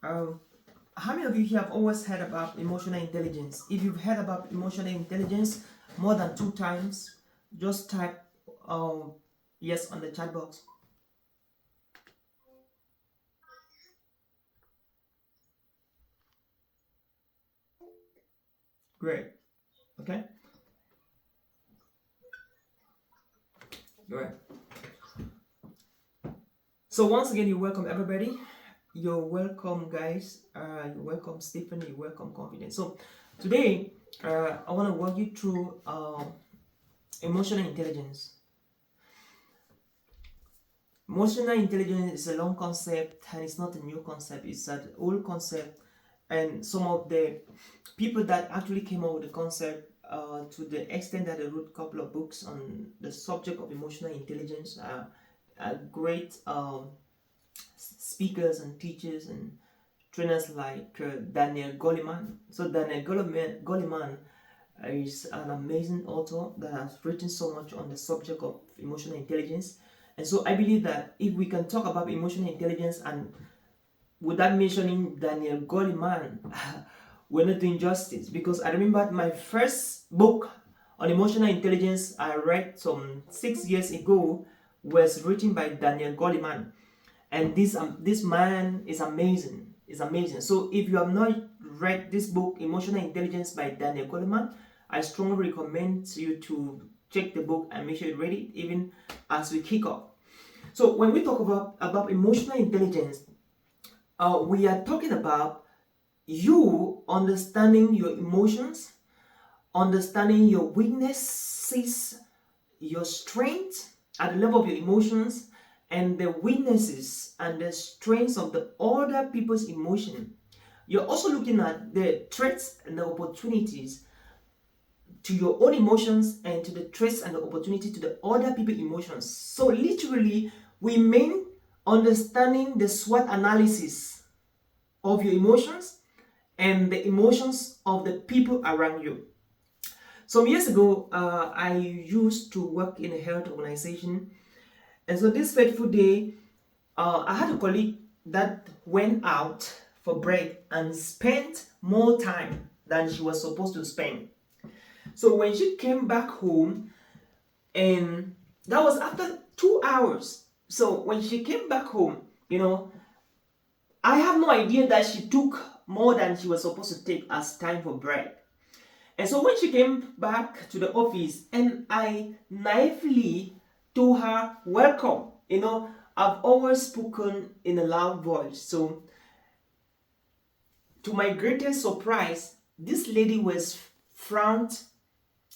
Um, how many of you here have always heard about emotional intelligence? If you've heard about emotional intelligence more than 2 times, just type yes on the chat box. Great. Okay. Great. So once again, you're welcome, everybody. You're welcome, guys. You're welcome, Stephanie. You're welcome, Confidence. So today, I want to walk you through emotional intelligence. Emotional intelligence is a long concept and it's not a new concept, it's an old concept. And some of the people that actually came up with the concept, to the extent that they wrote a couple of books on the subject of emotional intelligence, are great speakers and teachers and trainers like Daniel Goleman. So Daniel Goleman is an amazing author that has written so much on the subject of emotional intelligence. And so I believe that if we can talk about emotional intelligence and without mentioning Daniel Goleman, we're not doing justice. Because I remember my first book on emotional intelligence I read some 6 years ago was written by Daniel Goleman. And this man is amazing. Is amazing. So if you have not read this book, Emotional Intelligence by Daniel Goleman, I strongly recommend you to check the book and make sure you read it even as we kick off. So when we talk about emotional intelligence, we are talking about you understanding your emotions, understanding your weaknesses, your strength at the level of your emotions, and the weaknesses and the strengths of the other people's emotion. You're also looking at the threats and the opportunities to your own emotions and to the threats and the opportunity to the other people's emotions. So literally, we mean understanding the SWOT analysis of your emotions and the emotions of the people around you. Some years ago, I used to work in a health organization, and so this fateful day, I had a colleague that went out for break and spent more time than she was supposed to spend. So when she came back home, and that was after 2 hours. So when she came back home, I have no idea that she took more than she was supposed to take as time for break. And so when she came back to the office, and I naively told her, welcome. I've always spoken in a loud voice. So to my greatest surprise, this lady was frowned.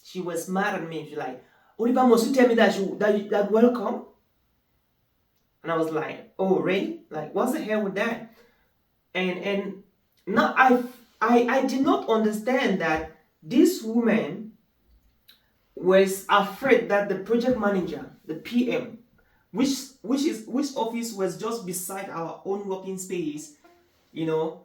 She was mad at me. She's like, Oliver, must you tell me that welcome? And I was like, oh, really? Like, what's the hell with that? And now I did not understand that this woman was afraid that the project manager, the PM, which office was just beside our own working space, you know,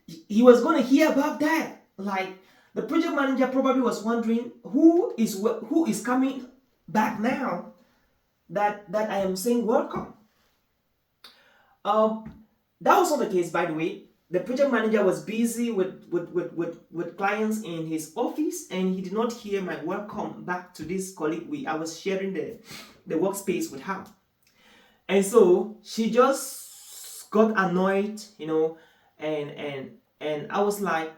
he was going to hear about that. Like, the project manager probably was wondering who is coming back now that I am saying welcome. That was not the case, by the way. The project manager was busy with clients in his office, and he did not hear my welcome back to this colleague. I was sharing the workspace with her. And so she just got annoyed, and I was like,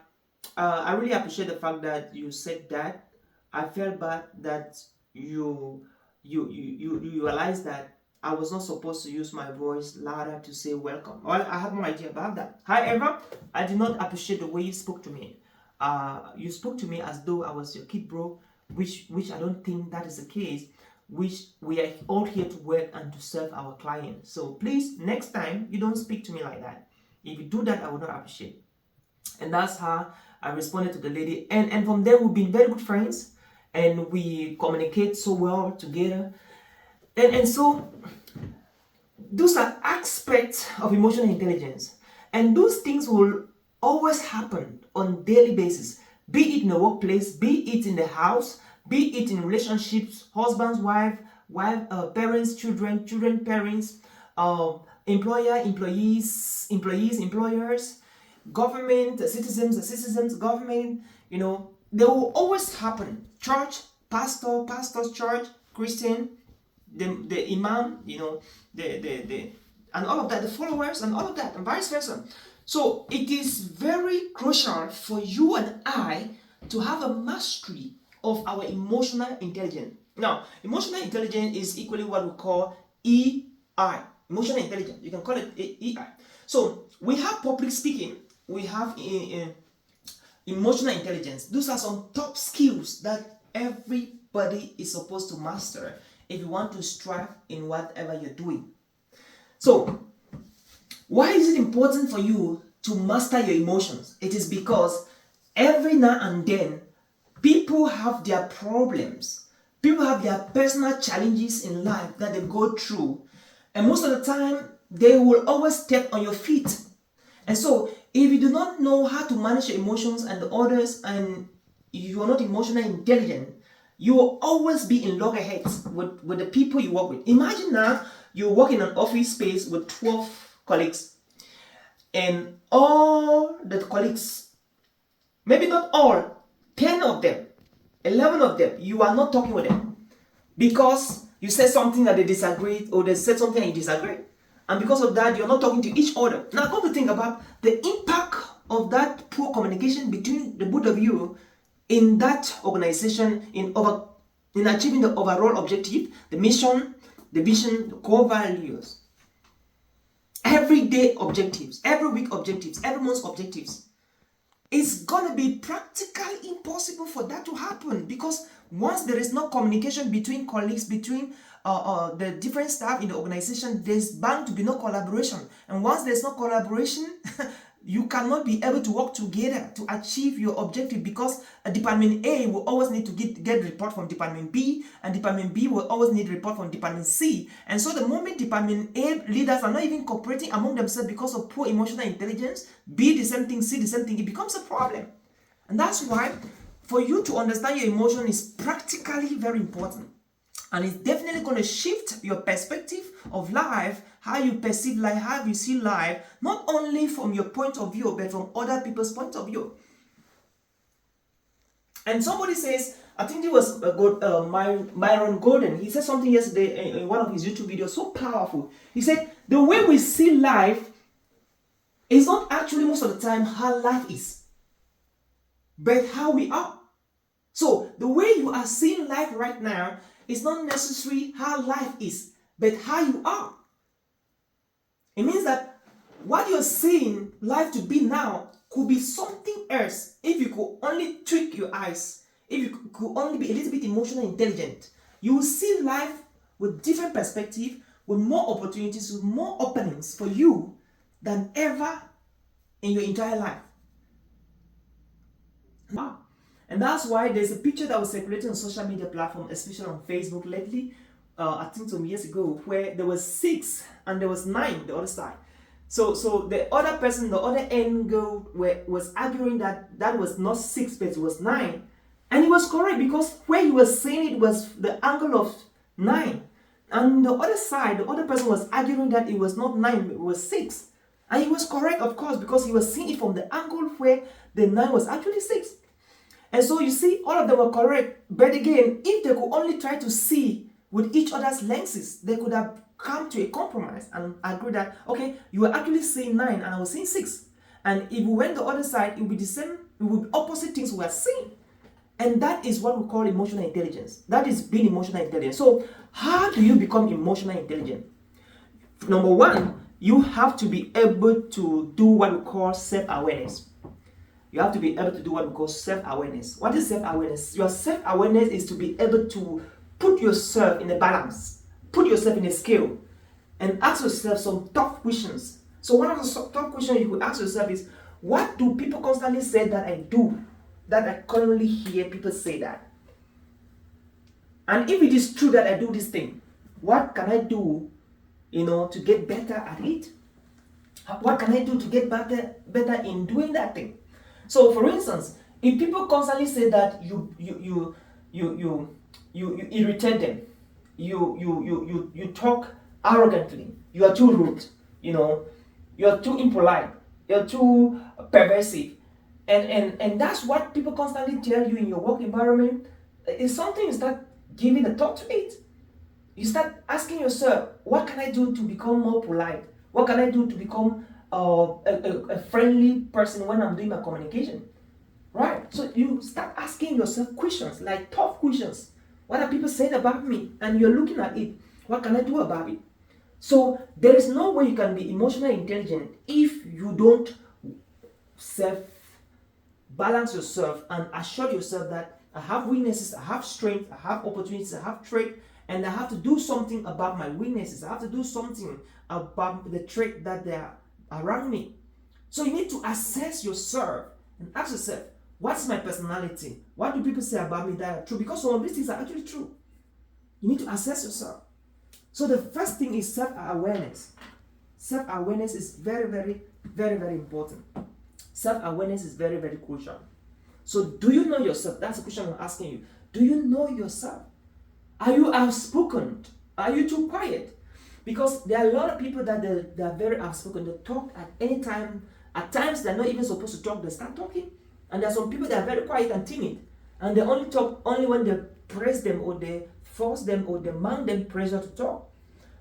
I really appreciate the fact that you said that. I felt bad that you realized that I was not supposed to use my voice louder to say welcome. Well, I have no idea about that. However, I did not appreciate the way you spoke to me. You spoke to me as though I was your kid, bro, which I don't think that is the case. Which we are all here to work and to serve our clients. So please, next time, you don't speak to me like that. If you do that, I will not appreciate. And that's how I responded to the lady. And from there, we've been very good friends, and we communicate so well together. And so those are aspects of emotional intelligence, and those things will always happen on daily basis, be it in the workplace, be it in the house, be it in relationships, husbands, wife, parents, children, parents, employer, employees, employers, government, citizens, government, they will always happen. Church, pastor's church, Christian, the imam, the and all of that, the followers and all of that, and vice versa. So it is very crucial for you and I to have a mastery of our emotional intelligence. Now, emotional intelligence is equally what we call EI, emotional intelligence. You can call it EI. So we have public speaking, we have emotional intelligence. Those are some top skills that everybody is supposed to master if you want to strive in whatever you're doing. So, why is it important for you to master your emotions? It is because every now and then, people have their problems. People have their personal challenges in life that they go through. And most of the time, they will always step on your feet. And so, if you do not know how to manage your emotions and the others, and you are not emotionally intelligent, you will always be in loggerheads with the people you work with. Imagine now, you work in an office space with 12 colleagues, and all the colleagues, maybe not all, 10 of them, 11 of them, you are not talking with them because you said something that they disagreed, or they said something and you disagree. And because of that, you're not talking to each other. Now, come to think about the impact of that poor communication between the both of you in that organization, in achieving the overall objective, the mission, the vision, the core values, everyday objectives, every week objectives, every month objectives. It's going to be practically impossible for that to happen, because once there is no communication between colleagues, between the different staff in the organization, there's bound to be no collaboration. And once there's no collaboration, you cannot be able to work together to achieve your objective, because Department A will always need to get report from Department B, and Department B will always need report from Department C. And so the moment Department A leaders are not even cooperating among themselves because of poor emotional intelligence, B the same thing, C the same thing, it becomes a problem. And that's why for you to understand your emotion is practically very important. And it's definitely going to shift your perspective of life, how you perceive life, how you see life, not only from your point of view, but from other people's point of view. And somebody says, I think it was Myron Golden, he said something yesterday in one of his YouTube videos, so powerful. He said, the way we see life is not actually most of the time how life is, but how we are. So the way you are seeing life right now is not necessarily how life is, but how you are. It means that what you're seeing life to be now could be something else if you could only trick your eyes, if you could only be a little bit emotionally intelligent. You will see life with different perspective, with more opportunities, with more openings for you than ever in your entire life. Wow. And that's why there's a picture that was circulating on social media platforms, especially on Facebook lately, I think some years ago, where there was 6 and there was 9 the other side. So the other person, the other angle was arguing that was not 6, but it was 9. And he was correct, because where he was saying it was the angle of 9. And the other side, the other person was arguing that it was not 9, it was 6. And he was correct, of course, because he was seeing it from the angle where the 9 was actually 6. And so you see, all of them were correct. But again, if they could only try to see with each other's lenses, they could have come to a compromise and agree that, okay, you were actually saying 9 and I was saying 6. And if we went the other side, it would be the same, it would be opposite things we are seeing. And that is what we call emotional intelligence. That is being emotional intelligent. So how do you become emotionally intelligent? Number 1, you have to be able to do what we call self-awareness. You have to be able to do what we call self-awareness. What is self-awareness? Your self-awareness is to be able to put yourself in a balance, put yourself in a scale, and ask yourself some tough questions. So one of the tough questions you could ask yourself is, what do people constantly say that I do, that I currently hear people say that? And if it is true that I do this thing, what can I do, to get better at it? What can I do to get better in doing that thing? So, for instance, if people constantly say that you irritate them, you talk arrogantly, you are too rude, you're too impolite, you're too pervasive. And that's what people constantly tell you in your work environment. It's something you start giving a thought to it. You start asking yourself, what can I do to become more polite? What can I do to become a friendly person when I'm doing my communication? Right? So you start asking yourself questions, like tough questions. What are people saying about me? And you're looking at it. What can I do about it? So there is no way you can be emotionally intelligent if you don't balance yourself and assure yourself that I have weaknesses, I have strength, I have opportunities, I have trait, and I have to do something about my weaknesses. I have to do something about the trait that they are around me. So you need to assess yourself and ask yourself, what's my personality? What do people say about me that are true? Because some of these things are actually true. You need to assess yourself. So the first thing is self-awareness. Self-awareness is very, very, very, very important. Self-awareness is very, very crucial. So do you know yourself? That's the question I'm asking you. Do you know yourself? Are you outspoken? Are you too quiet? Because there are a lot of people that they are very outspoken. They talk at any time. At times they're not even supposed to talk. They start talking. And there are some people that are very quiet and timid. And they only talk only when they press them or they force them or demand them pressure to talk.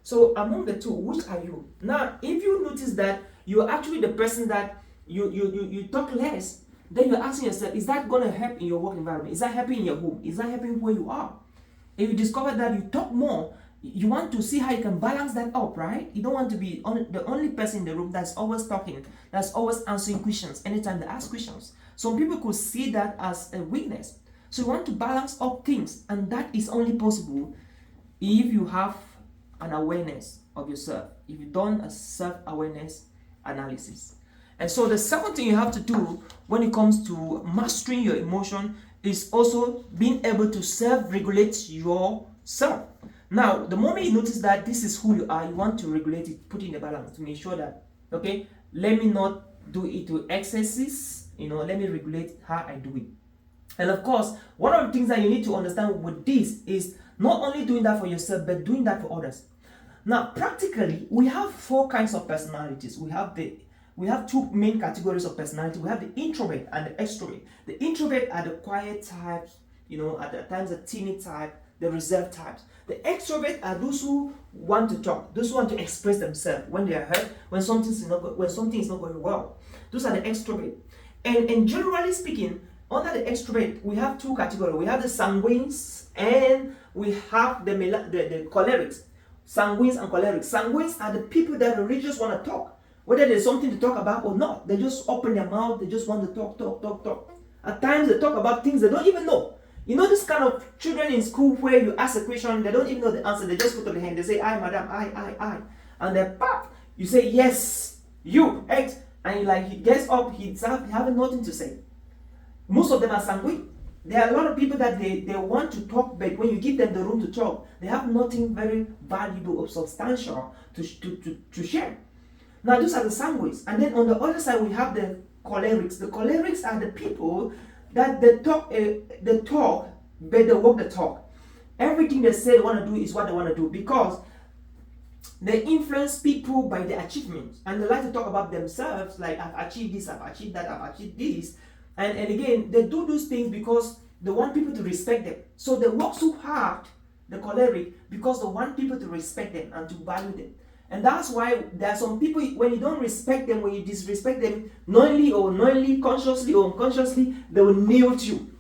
So among the two, which are you? Now, if you notice that you're actually the person that you talk less, then you're asking yourself, is that going to help in your work environment? Is that helping in your home? Is that helping where you are? If you discover that you talk more, you want to see how you can balance that up, right? You don't want to be the only person in the room that's always talking, that's always answering questions anytime they ask questions. Some people could see that as a weakness. So you want to balance up things, and that is only possible if you have an awareness of yourself, if you've done a self-awareness analysis. And so the second thing you have to do when it comes to mastering your emotion is also being able to self-regulate yourself. Now, the moment you notice that this is who you are, you want to regulate it, put it in the balance to make sure that, okay, let me not do it to excesses, let me regulate how I do it. And of course, one of the things that you need to understand with this is not only doing that for yourself, but doing that for others. Now, practically, we have 4 kinds of personalities. We have 2 main categories of personality. We have the introvert and the extrovert. The introvert are the quiet types, at times the timid type, the reserved types. The extrovert are those who want to talk, those who want to express themselves when they are hurt, when something is not going well. Those are the extrovert. And generally speaking, under the extrovert, we have 2 categories. We have the sanguines and we have the cholerics. Sanguines and cholerics. Sanguines are the people that really just want to talk. Whether there's something to talk about or not, they just open their mouth, they just want to talk. At times they talk about things they don't even know. This kind of children in school where you ask a question, they don't even know the answer, they just put up their hand, they say, I, madam, I. And then, pop, you say, yes, you, X, and he gets up, he's having nothing to say. Most of them are sanguine. There are a lot of people that they want to talk, but when you give them the room to talk, they have nothing very valuable or substantial to share. Now, those are the sanguines. And then on the other side, we have the cholerics. The cholerics are the people that they talk, but they walk the talk. Everything they say they want to do is what they want to do because they influence people by their achievements. And they like to talk about themselves, like, I've achieved this, I've achieved that, I've achieved this. And again, they do those things because they want people to respect them. So they work so hard, the choleric, because they want people to respect them and to value them. And that's why there are some people, when you don't respect them, when you disrespect them, knowingly, consciously or unconsciously, they will kneel to you.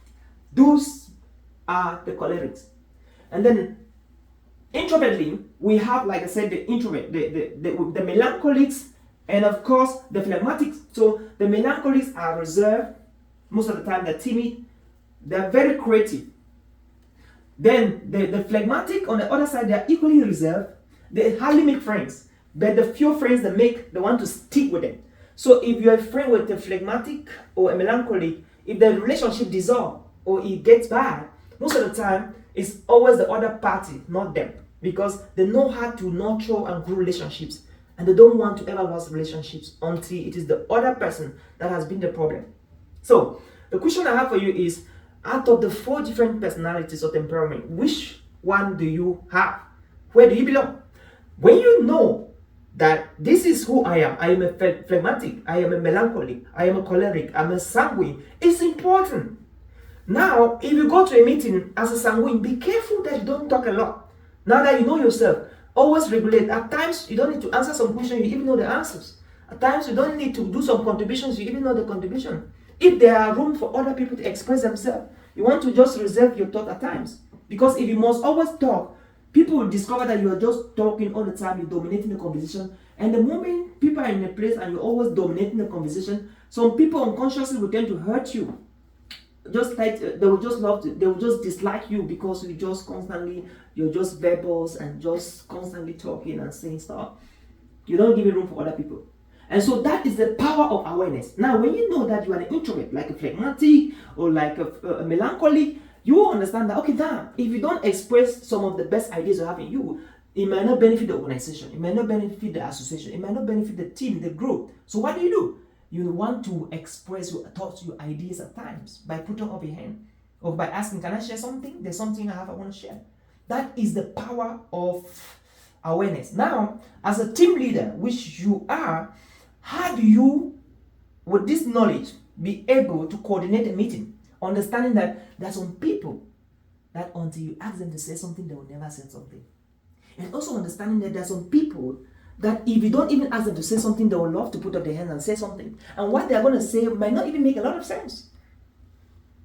Those are the cholerics. And then, introvertly, we have, like I said, the introvert, the melancholics, and of course, the phlegmatics. So the melancholics are reserved. Most of the time, they're timid. They're very creative. Then the phlegmatic, on the other side, they're equally reserved. They hardly make friends, but the few friends they make, they want to stick with them. So if you're a friend with a phlegmatic or a melancholic, if the relationship dissolves or it gets bad, most of the time, it's always the other party, not them. Because they know how to nurture and grow relationships. And they don't want to ever lose relationships until it is the other person that has been the problem. So, the question I have for you is, out of the 4 different personalities or temperament, which one do you have? Where do you belong? When you know that this is who I am. I am a phlegmatic. I am a melancholic. I am a choleric. I'm a sanguine. It's important. Now, if you go to a meeting as a sanguine, be careful that you don't talk a lot. Now that you know yourself, always regulate. At times, you don't need to answer some questions, you even know the answers. At times, you don't need to do some contributions, you even know the contribution. If there are room for other people to express themselves, you want to just reserve your thought at times. Because if you must always talk, people will discover that you are just talking all the time, you're dominating the conversation. And the moment people are in a place and you're always dominating the conversation, some people unconsciously will tend to hurt you. Just like they will just dislike you because you're just verbose and just constantly talking and saying stuff. You don't give room for other people. And so that is the power of awareness. Now, when you know that you are an introvert, like a phlegmatic or like a melancholic, you will understand that, okay, damn, if you don't express some of the best ideas you have in you, it might not benefit the organization, it might not benefit the association, it might not benefit the team, the group. So what do? You want to express your thoughts, your ideas at times by putting up your hand or by asking, can I share something? There's something I want to share. That is the power of awareness. Now, as a team leader, which you are, how do you, with this knowledge, be able to coordinate a meeting? Understanding that there are some people that until you ask them to say something, they will never say something. And also understanding that there are some people that if you don't even ask them to say something, they will love to put up their hands and say something. And what they're going to say might not even make a lot of sense.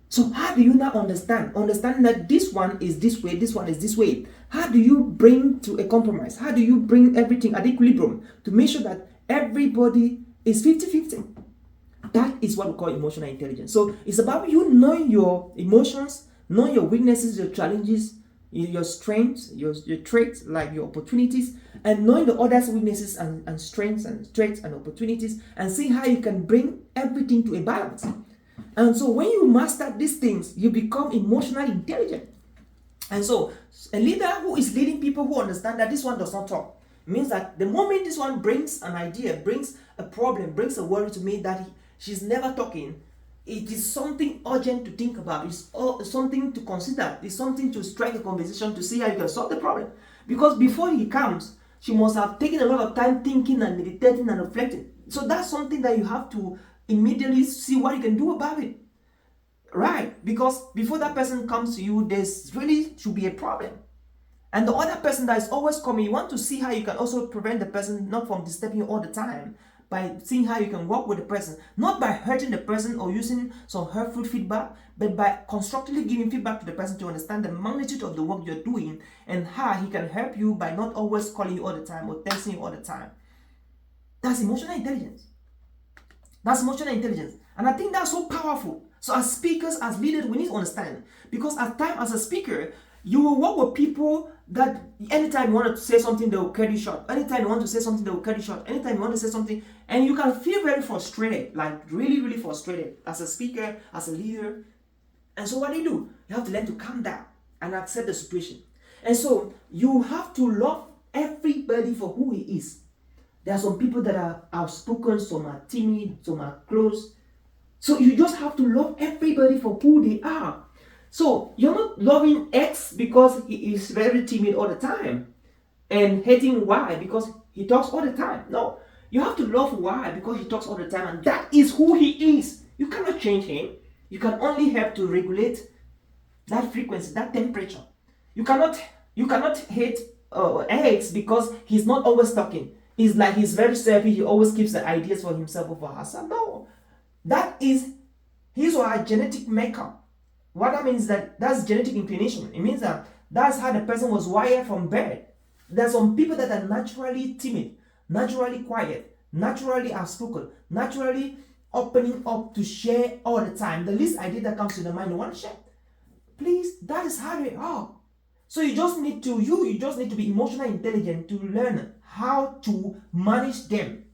So how do you now understand? Understanding that this one is this way, this one is this way. How do you bring to a compromise? How do you bring everything at equilibrium to make sure that everybody is 50-50? That is what we call emotional intelligence. So it's about you knowing your emotions, knowing your weaknesses, your challenges, your strengths, your traits, like your opportunities, and knowing the others' weaknesses and strengths and traits and opportunities, and see how you can bring everything to a balance. And so when you master these things, you become emotionally intelligent. And so a leader who is leading people who understand that this one does not talk means that the moment this one brings an idea, brings a problem, brings a worry to me that she's never talking, it is something urgent to think about. It's something to consider. It's something to strike a conversation to see how you can solve the problem. Because before he comes, she must have taken a lot of time thinking and meditating and reflecting. So that's something that you have to immediately see what you can do about it. Right? Because before that person comes to you, there's really should be a problem. And the other person that is always coming, you want to see how you can also prevent the person not from disturbing you all the time, by seeing how you can work with the person, not by hurting the person or using some hurtful feedback, but by constructively giving feedback to the person to understand the magnitude of the work you're doing and how he can help you by not always calling you all the time or texting you all the time. That's emotional intelligence. That's emotional intelligence. And I think that's so powerful. So as speakers, as leaders, we need to understand. Because at times as a speaker, you will work with people that anytime you want to say something, they will cut you short. Anytime you want to say something, they will cut you short. Anytime you want to say something, and you can feel very frustrated, like really, really frustrated as a speaker, as a leader. And so what do? You have to learn to calm down and accept the situation. And so you have to love everybody for who he is. There are some people that are outspoken, some are timid, some are close. So you just have to love everybody for who they are. So you're not loving X because he is very timid all the time and hating Y because he talks all the time. No, you have to love Y because he talks all the time, and that is who he is. You cannot change him. You can only help to regulate that frequency, that temperature. You cannot hate X because he's not always talking. He's very selfish. He always keeps the ideas for himself or for herself. No, that is his or her genetic makeup. What that means is that's genetic inclination. It means that that's how the person was wired from birth. There are some people that are naturally timid, naturally quiet, naturally outspoken, naturally opening up to share all the time. The least idea that comes to the mind, you want to share. Please, that is how they are. So you just need to be emotionally intelligent to learn how to manage them.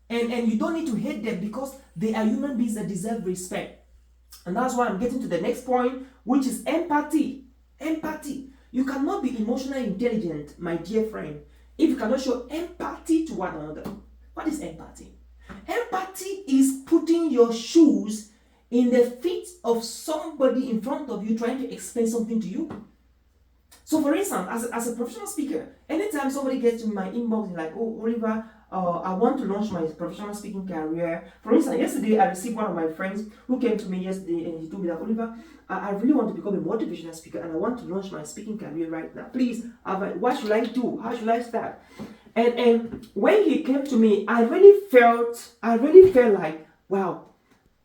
And you don't need to hate them because they are human beings that deserve respect. And that's why I'm getting to the next point, which is empathy. Empathy. You cannot be emotionally intelligent, my dear friend, if you cannot show empathy to one another. What is empathy? Empathy is putting your shoes in the feet of somebody in front of you trying to explain something to you. So for instance, as a professional speaker, anytime somebody gets to my inbox and like, oh, Oliver, I want to launch my professional speaking career. For instance, yesterday I received one of my friends who came to me yesterday and he told me that, Oliver, I really want to become a motivational speaker and I want to launch my speaking career right now. Please, what should I do? How should I start? And when he came to me, I really felt like, wow,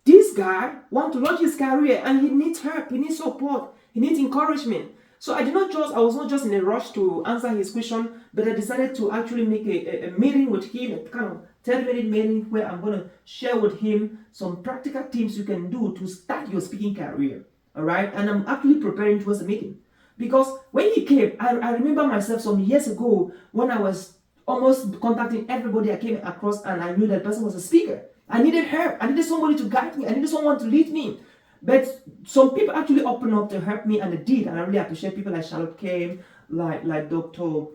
this guy wants to launch his career and he needs help, he needs support, he needs encouragement. So I was not just in a rush to answer his question, but I decided to actually make a meeting with him, a kind of 10-minute meeting where I'm going to share with him some practical tips you can do to start your speaking career. All right. And I'm actually preparing towards the meeting. Because when he came, I remember myself some years ago when I was almost contacting everybody I came across and I knew that person was a speaker. I needed help. I needed somebody to guide me. I needed someone to lead me. But some people actually opened up to help me and they did. And I really appreciate people like Charlotte came, like Dr.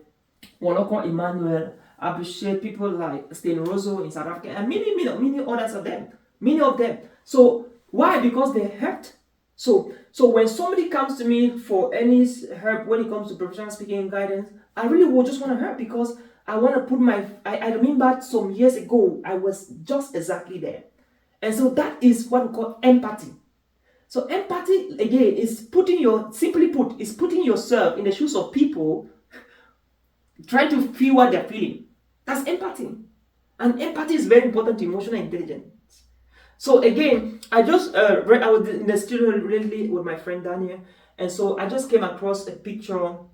Woloko Emmanuel. I appreciate people like Stain Rosso in South Africa and many others of them. Many of them. So why? Because they helped. So when somebody comes to me for any help when it comes to professional speaking and guidance, I really will just want to help because I want to put I remember some years ago, I was just exactly there. And so that is what we call empathy. So empathy, again, is putting yourself in the shoes of people, trying to feel what they're feeling. That's empathy. And empathy is very important to emotional intelligence. So again, I was in the studio recently with my friend Daniel, and so I just came across a picture on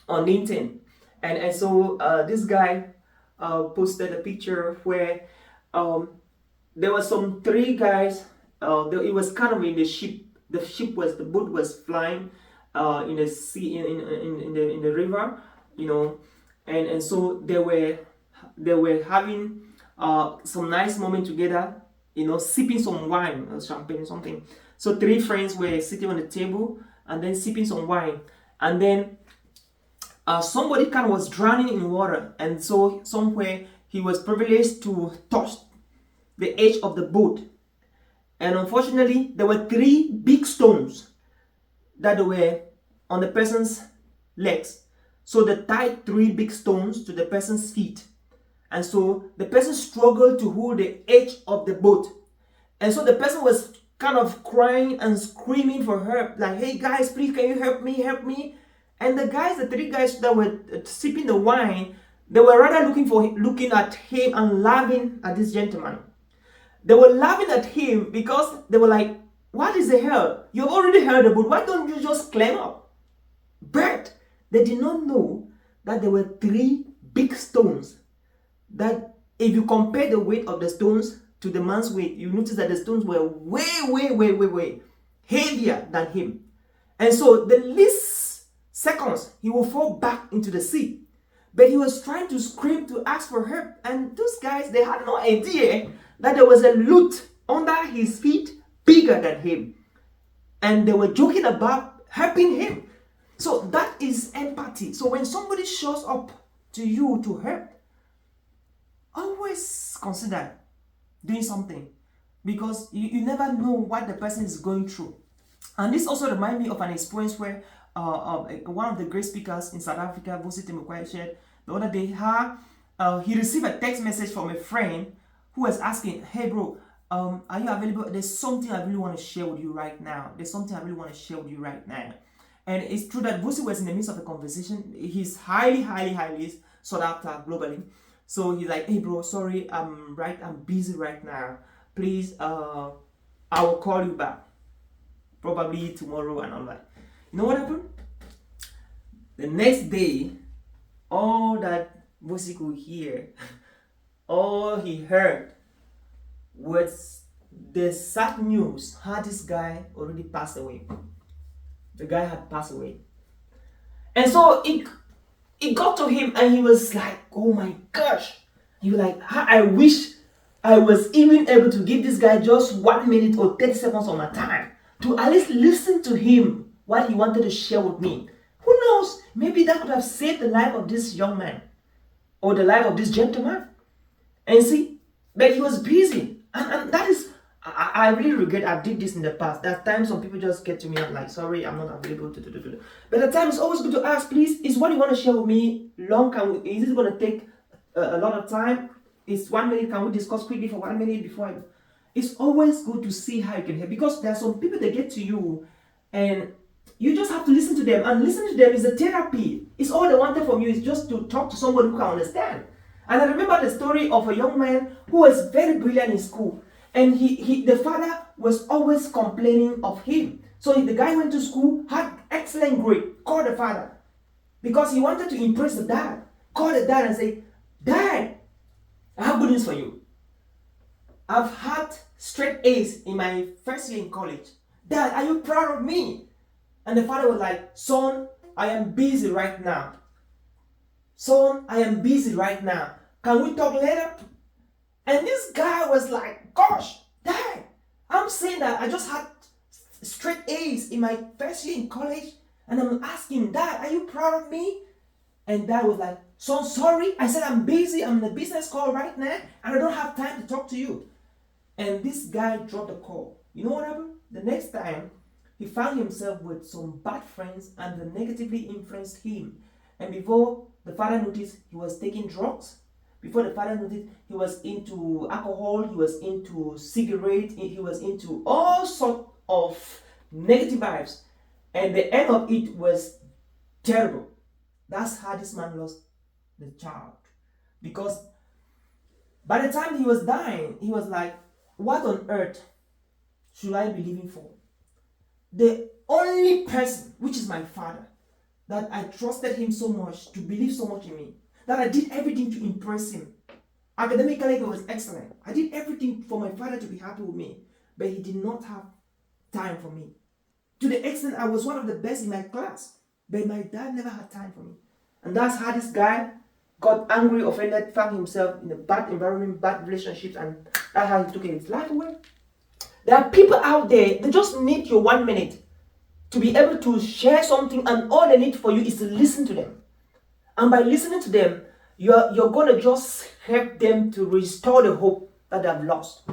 LinkedIn. And so this guy posted a picture where there were some 3 guys. It was kind of in the ship. The boat was flying in the sea, in the river, and so they were having some nice moment together, sipping some wine or champagne or something. So 3 friends were sitting on the table and then sipping some wine, and then somebody kind of was drowning in water, and so somewhere he was privileged to touch the edge of the boat. And unfortunately, there were 3 big stones that were on the person's legs. So they tied 3 big stones to the person's feet. And so the person struggled to hold the edge of the boat. And so the person was kind of crying and screaming for help, like, hey guys, please, can you help me? And the 3 guys that were sipping the wine, they were rather looking at him and laughing at this gentleman. They were laughing at him because they were like, what is the hell? You've already heard the boat. Why don't you just climb up? But they did not know that there were 3 big stones that if you compare the weight of the stones to the man's weight, you notice that the stones were way heavier than him. And so the least seconds, he will fall back into the sea. But he was trying to scream to ask for help. And those guys, they had no idea that there was a loot under his feet bigger than him. And they were joking about helping him. So that is empathy. So when somebody shows up to you to help, always consider doing something, because you never know what the person is going through. And this also reminds me of an experience where one of the great speakers in South Africa, Vusi Temukwai, shared the other day how he received a text message from a friend who was asking, hey bro, are you available? There's something I really want to share with you right now. And it's true that Vusi was in the midst of a conversation. He's highly sought after globally. So he's like, hey bro, sorry, I'm busy right now. Please, I will call you back. Probably tomorrow and all that. You know what happened? The next day, all that Vusi could hear, all he heard was the sad news how this guy already passed away. The guy had passed away. And so it got to him and he was like, oh my gosh. He was like, I wish I was even able to give this guy just 1 minute or 30 seconds of my time to at least listen to him, what he wanted to share with me. Who knows? Maybe that could have saved the life of this young man or the life of this gentleman. And see, but he was busy. And that is, I really regret I did this in the past. That time some people just get to me and like, sorry, I'm not available. But at times it's always good to ask, please, is what you want to share with me long? Is it going to take a lot of time? It's 1 minute. Can we discuss quickly for 1 minute before I... It's always good to see how you can help, because there are some people that get to you and you just have to listen to them, and listening to them is a therapy. It's all they wanted from you is just to talk to somebody who can understand. And I remember the story of a young man who was very brilliant in school, and the father was always complaining of him. So the guy went to school, had excellent grade, called the father because he wanted to impress the dad. Called the dad and say, "Dad, I have good news for you. I've had straight A's in my first year in college. Dad, are you proud of me?" And the father was like, "Son, I am busy right now. Son, I am busy right now. Can we talk later?" And this guy was like, "Gosh, Dad, I'm saying that I just had straight A's in my first year in college, and I'm asking, Dad, are you proud of me?" And Dad was like, "Son, sorry, I said I'm busy. I'm in a business call right now, and I don't have time to talk to you." And this guy dropped the call. You know what happened? The next time, he found himself with some bad friends, and they negatively influenced him. And before the father noticed, he was taking drugs. Before the father noticed, he was into alcohol, he was into cigarette, he was into all sorts of negative vibes. And the end of it was terrible. That's how this man lost the child. Because by the time he was dying, he was like, "What on earth should I be living for? The only person, which is my father, that I trusted him so much, to believe so much in me, that I did everything to impress him. Academically, he was excellent. I did everything for my father to be happy with me, but he did not have time for me. To the extent I was one of the best in my class, but my dad never had time for me." And that's how this guy got angry, offended, found himself in a bad environment, bad relationships, and that's how he took his life away. There are people out there, they just need your 1 minute to be able to share something, and all they need for you is to listen to them. And by listening to them, you're going to just help them to restore the hope that they've lost.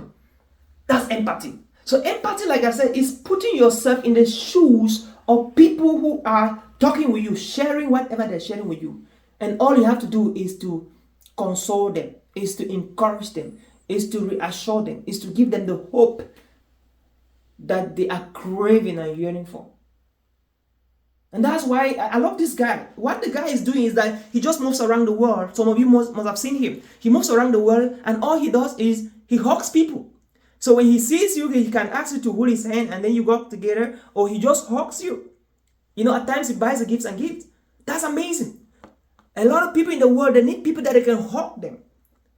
That's empathy. So empathy, like I said, is putting yourself in the shoes of people who are talking with you, sharing whatever they're sharing with you. And all you have to do is to console them, is to encourage them, is to reassure them, is to give them the hope that they are craving and yearning for. And that's why I love this guy. What the guy is doing is that he just moves around the world. Some of you must have seen him. He moves around the world, and all he does is he hugs people. So when he sees you, he can ask you to hold his hand, and then you go up together, or he just hugs you. You know, at times he buys the gifts and gifts. That's amazing. A lot of people in the world, they need people that they can hug them.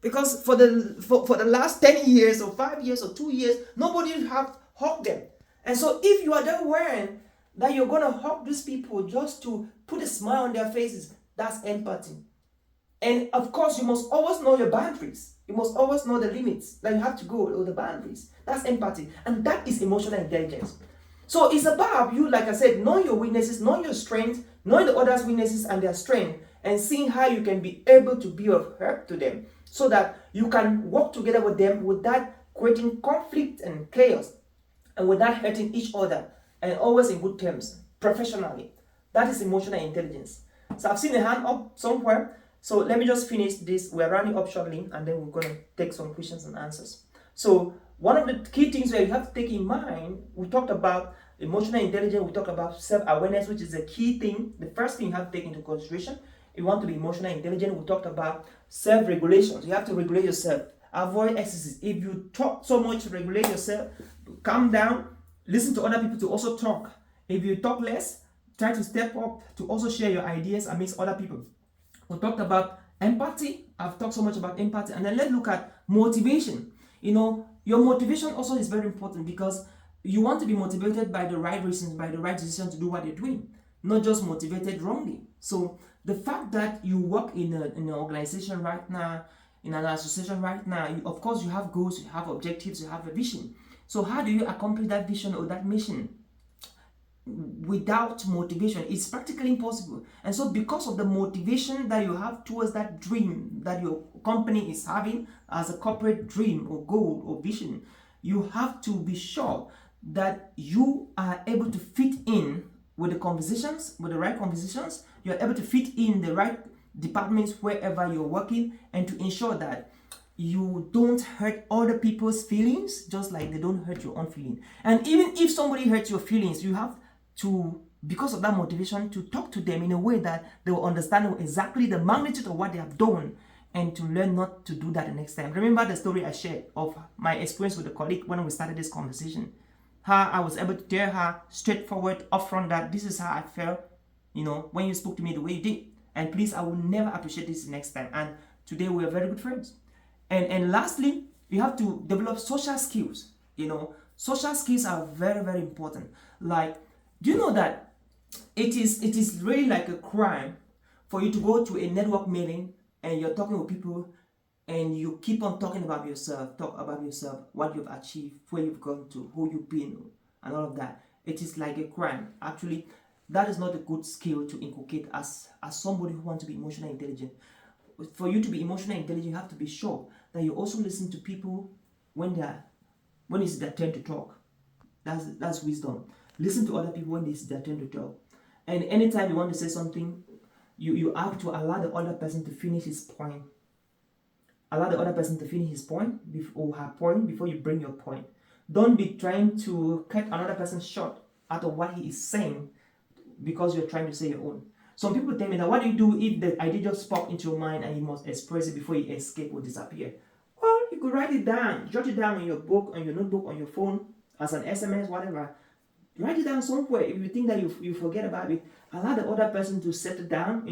Because for the last 10 years or 5 years or 2 years, nobody have hugged them. And so if you are there wearing that you're going to hug these people just to put a smile on their faces, that's empathy. And of course, you must always know your boundaries. You must always know the limits that you have to go, or the boundaries. That's empathy. And that is emotional intelligence. So it's about you, like I said, knowing your weaknesses, knowing your strengths, knowing the others' weaknesses and their strength, and seeing how you can be able to be of help to them, so that you can work together with them without creating conflict and chaos, and without hurting each other, and always in good terms, professionally. That is emotional intelligence. So I've seen a hand up somewhere. So let me just finish this. We're running up shortly, and then we're going to take some questions and answers. So one of the key things that you have to take in mind, we talked about emotional intelligence, we talked about self-awareness, which is a key thing. The first thing you have to take into consideration, if you want to be emotional intelligent, we talked about self-regulation. So you have to regulate yourself. Avoid excesses. If you talk so much to regulate yourself, calm down, listen to other people to also talk. If you talk less, try to step up to also share your ideas amidst other people. We talked about empathy. I've talked so much about empathy. And then let's look at motivation. You know, your motivation also is very important, because you want to be motivated by the right reasons, by the right decision to do what you're doing, not just motivated wrongly. So the fact that you work in an organization right now, in an association right now, of course you have goals, you have objectives, you have a vision. So how do you accomplish that vision or that mission? Without motivation, it's practically impossible. And so because of the motivation that you have towards that dream that your company is having as a corporate dream or goal or vision, you have to be sure that you are able to fit in with the conversations, with the right conversations. You're able to fit in the right departments wherever you're working, and to ensure that you don't hurt other people's feelings just like they don't hurt your own feeling. And even if somebody hurts your feelings, you have to, because of that motivation, to talk to them in a way that they will understand exactly the magnitude of what they have done, and to learn not to do that the next time. Remember the story I shared of my experience with a colleague when we started this conversation. How I was able to tell her straightforward, upfront, that this is how I felt, when you spoke to me the way you did. And please, I will never appreciate this next time. And today we are very good friends. And lastly, you have to develop social skills. Social skills are very, very important. Like, do you know that it is really like a crime for you to go to a network meeting and you're talking with people and you keep on talking about yourself, what you've achieved, where you've gone to, who you've been, and all of that. It is like a crime. Actually, that is not a good skill to inculcate as somebody who wants to be emotionally intelligent. For you to be emotionally intelligent, you have to be sure that you also listen to people when it's their turn to talk. That's wisdom. Listen to other people when it's their turn to talk. And anytime you want to say something, you have to allow the other person to finish his point. Allow the other person to finish his point or her point before you bring your point. Don't be trying to cut another person short out of what he is saying because you're trying to say your own. Some people tell me that, what do you do if the idea just popped into your mind and you must express it before you escape or disappear? Well, you could write it down. Jot it down in your book, on your notebook, on your phone, as an SMS, whatever. Write it down somewhere. If you think that you forget about it, allow the other person to settle down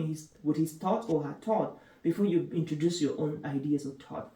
with his thought or her thought before you introduce your own ideas or thought.